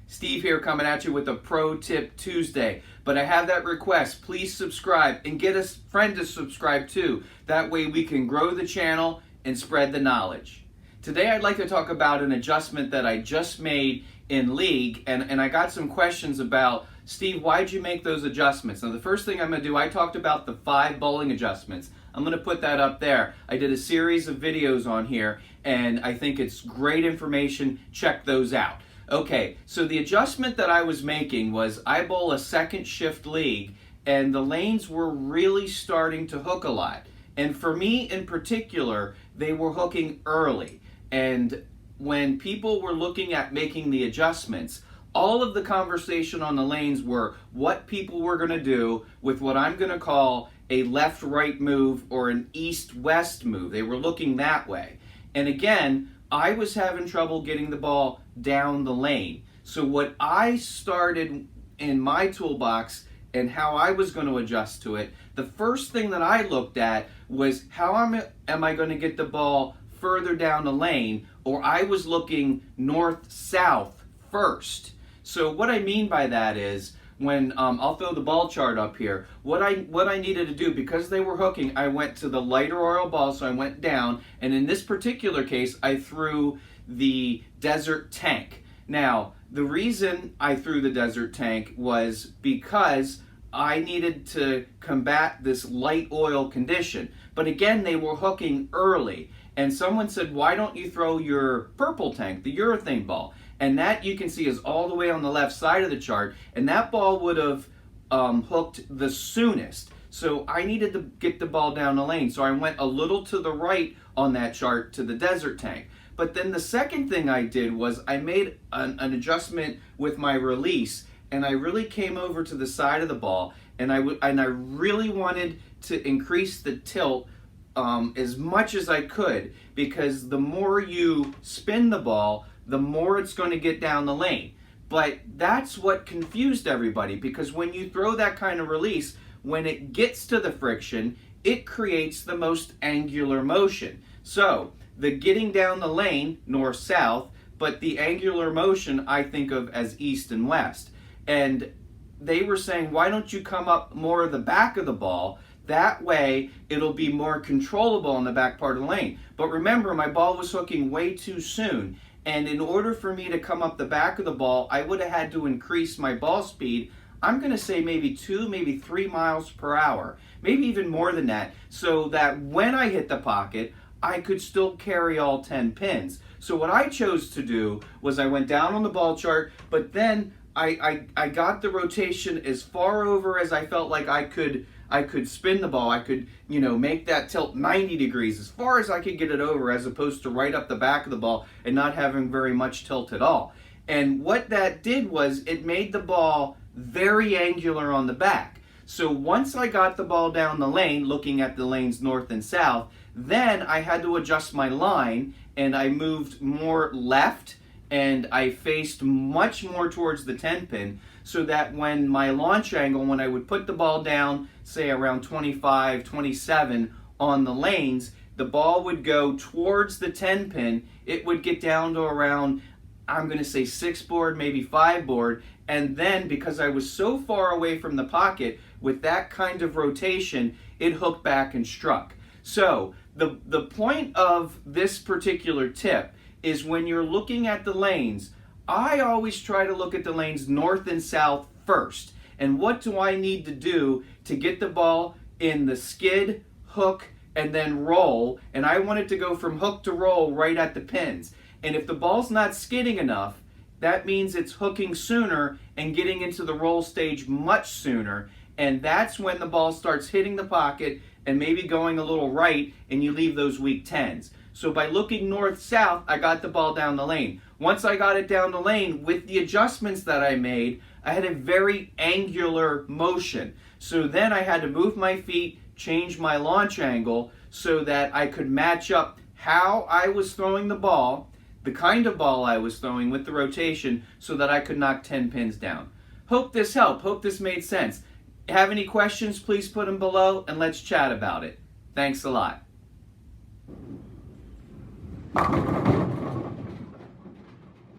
Steve here coming at you with a Pro Tip Tuesday. But I have that request. Please subscribe and get a friend to subscribe too. That way we can grow the channel and spread the knowledge. Today I'd like to talk about an adjustment that I just made in League, and I got some questions about, Steve, why'd you make those adjustments? Now the first thing I'm going to do, I talked about the 5 bowling adjustments. I'm going to put that up there. I did a series of videos on here, and I think it's great information. Check those out. Okay, so the adjustment that I was making was I bowl a second shift league, and the lanes were really starting to hook a lot. And for me in particular, they were hooking early. And when people were looking at making the adjustments, all of the conversation on the lanes were what people were going to do with what I'm going to call a left-right move or an east-west move. They were looking that way. And again, I was having trouble getting the ball down the lane. So what I started in my toolbox and how I was going to adjust to it, the first thing that I looked at was how am I going to get the ball further down the lane, or I was looking north-south first. So what I mean by that is, when I'll throw the ball chart up here, what I needed to do, because they were hooking, I went to the lighter oil ball, so I went down, and in this particular case, I threw the Desert Tank. Now, the reason I threw the Desert Tank was because I needed to combat this light oil condition. But again, they were hooking early, and someone said, why don't you throw your purple tank, the urethane ball? And that, you can see, is all the way on the left side of the chart, and that ball would have hooked the soonest. So I needed to get the ball down the lane, so I went a little to the right on that chart to the Desert Tank. But then the second thing I did was I made an adjustment with my release, and I really came over to the side of the ball, and I really wanted to increase the tilt as much as I could, because the more you spin the ball, the more it's going to get down the lane. But that's what confused everybody, because when you throw that kind of release, when it gets to the friction, it creates the most angular motion. So the getting down the lane, north-south, but the angular motion I think of as east and west. And they were saying, why don't you come up more of the back of the ball? That way it'll be more controllable in the back part of the lane. But remember, my ball was hooking way too soon. And in order for me to come up the back of the ball, I would have had to increase my ball speed. I'm going to say maybe 2, maybe 3 miles per hour, maybe even more than that, so that when I hit the pocket, I could still carry all 10 pins. So what I chose to do was I went down on the ball chart, but then I got the rotation as far over as I felt like I could spin the ball. I could, make that tilt 90 degrees, as far as I could get it over, as opposed to right up the back of the ball and not having very much tilt at all. And what that did was it made the ball very angular on the back. So once I got the ball down the lane, looking at the lanes north and south, then I had to adjust my line, and I moved more left, and I faced much more towards the 10 pin, so that when my launch angle, when I would put the ball down, say around 25, 27 on the lanes, the ball would go towards the 10 pin. It would get down to around, I'm going to say 6 board, maybe 5 board, and then because I was so far away from the pocket, with that kind of rotation, it hooked back and struck. So the point of this particular tip is, when you're looking at the lanes, I always try to look at the lanes north and south first. And what do I need to do to get the ball in the skid, hook, and then roll? And I want it to go from hook to roll right at the pins. And if the ball's not skidding enough, that means it's hooking sooner and getting into the roll stage much sooner. And that's when the ball starts hitting the pocket and maybe going a little right, and you leave those weak 10s. So by looking north-south, I got the ball down the lane. Once I got it down the lane, with the adjustments that I made, I had a very angular motion. So then I had to move my feet, change my launch angle, so that I could match up how I was throwing the ball, the kind of ball I was throwing with the rotation, so that I could knock 10 pins down. Hope this helped. Hope this made sense. Have any questions, please put them below, and let's chat about it. Thanks a lot.